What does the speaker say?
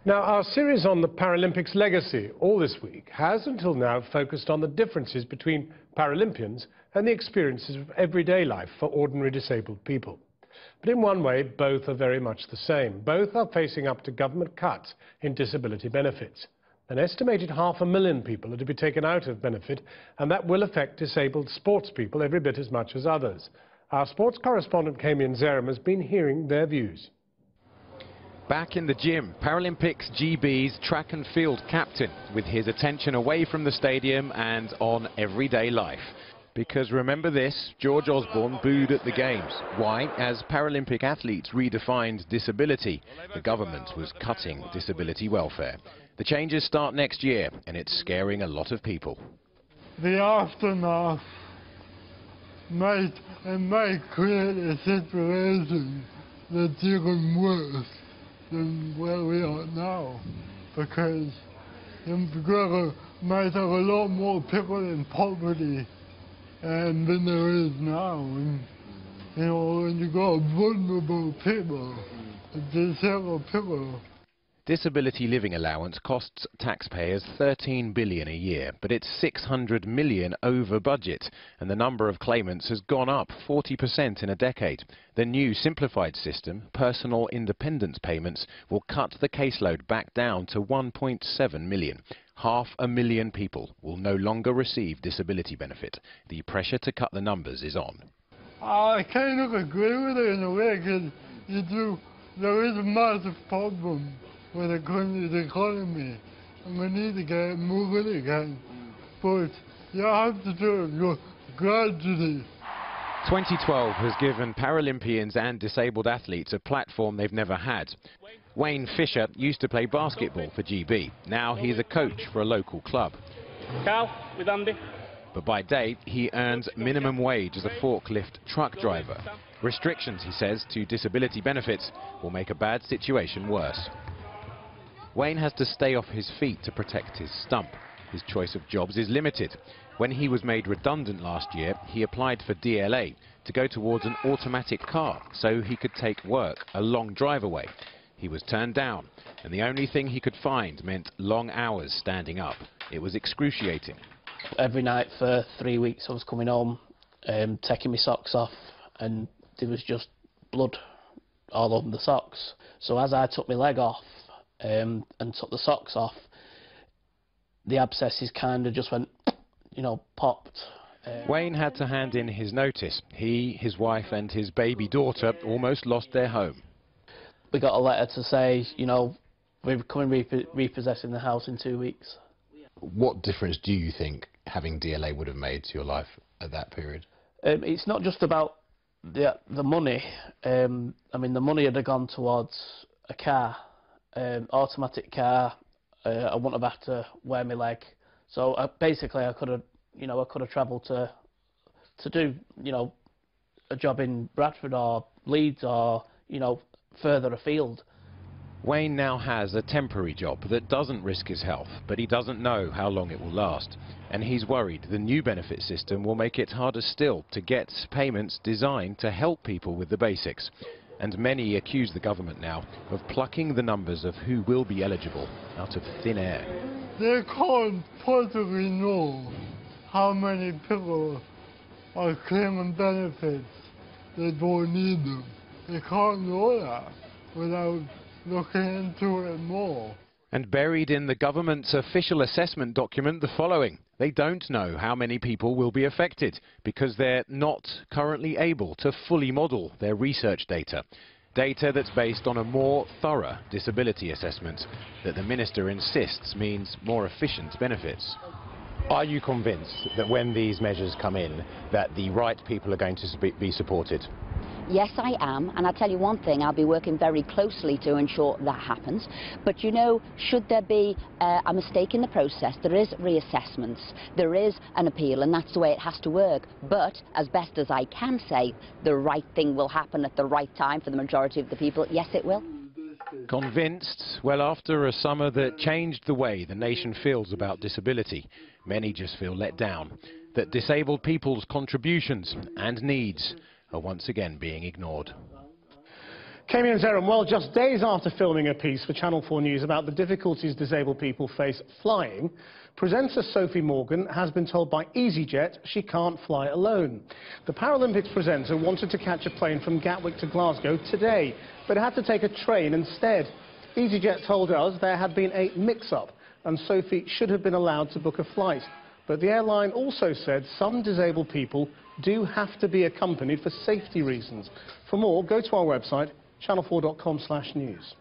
Now, our series on the Paralympics legacy all this week has until now focused on the differences between Paralympians and the experiences of everyday life for ordinary disabled people. But in one way, both are very much the same. Both are facing up to government cuts in disability benefits. An estimated 500,000 people are to be taken out of benefit, and that will affect disabled sports people every bit as much as others. Our sports correspondent, Kamian Zeram, has been hearing their views. Back in the gym, Paralympics GB's track and field captain, with his attention away from the stadium and on everyday life. Because remember this, George Osborne booed at the Games. Why? As Paralympic athletes redefined disability, the government was cutting disability welfare. The changes start next year, and it's scaring a lot of people. The aftermath might create a situation that's even worse than where we are now, because McGregor might have a lot more people in poverty than there is now. And, you know, when you got vulnerable people, disabled people. Disability living allowance costs taxpayers $13 billion a year, but it's $600 million over budget, and the number of claimants has gone up 40% in a decade. The new simplified system, personal independence payments, will cut the caseload back down to 1.7 million. 500,000 people will no longer receive disability benefit. The pressure to cut the numbers is on. I kind of agree with it in a way, because there is a massive problem with the country's economy, and we need to get it moving again. But you have to do it gradually. 2012 has given Paralympians and disabled athletes a platform they've never had. Wayne Fisher used to play basketball for GB. Now he's a coach for a local club. Carl, with Andy. But by day, he earns minimum wage as a forklift truck driver. Restrictions, he says, to disability benefits will make a bad situation worse. Wayne has to stay off his feet to protect his stump. His choice of jobs is limited. When he was made redundant last year, he applied for DLA to go towards an automatic car so he could take work a long drive away. He was turned down, and the only thing he could find meant long hours standing up. It was excruciating. Every night for 3 weeks I was coming home, taking my socks off, and there was just blood all over the socks. So as I took my leg off and took the socks off, the abscesses kind of just went, you know, popped. Wayne had to hand in his notice. He, his wife and his baby daughter almost lost their home. We got a letter to say, you know, we're coming repossessing the house in 2 weeks. What difference do you think having DLA would have made to your life at that period? It's not just about the money. I mean, the money had gone towards a car, automatic car. I wouldn't have had to wear my leg. So basically, I could have travelled to do, you know, a job in Bradford or Leeds or, you know, further afield. Wayne now has a temporary job that doesn't risk his health, but he doesn't know how long it will last. And he's worried the new benefit system will make it harder still to get payments designed to help people with the basics. And many accuse the government now of plucking the numbers of who will be eligible out of thin air. They can't possibly know how many people are claiming benefits that don't need them. They can't know that without looking into it more. And buried in the government's official assessment document, the following. They don't know how many people will be affected because they're not currently able to fully model their research data. Data that's based on a more thorough disability assessment that the minister insists means more efficient benefits. Are you convinced that when these measures come in, that the right people are going to be supported? Yes, I am, and I'll tell you one thing, I'll be working very closely to ensure that happens. But you know, should there be a mistake in the process, there is reassessments, there is an appeal, and that's the way it has to work. But as best as I can say, the right thing will happen at the right time for the majority of the people. Yes, it will. Convinced? Well, after a summer that changed the way the nation feels about disability, many just feel let down. That disabled people's contributions and needs are once again being ignored. Kemi and Zeren, well, just days after filming a piece for Channel 4 News about the difficulties disabled people face flying, presenter Sophie Morgan has been told by EasyJet she can't fly alone. The Paralympics presenter wanted to catch a plane from Gatwick to Glasgow today, but had to take a train instead. EasyJet told us there had been a mix-up and Sophie should have been allowed to book a flight. But the airline also said some disabled people do have to be accompanied for safety reasons. For more, go to our website, channel4.com/news.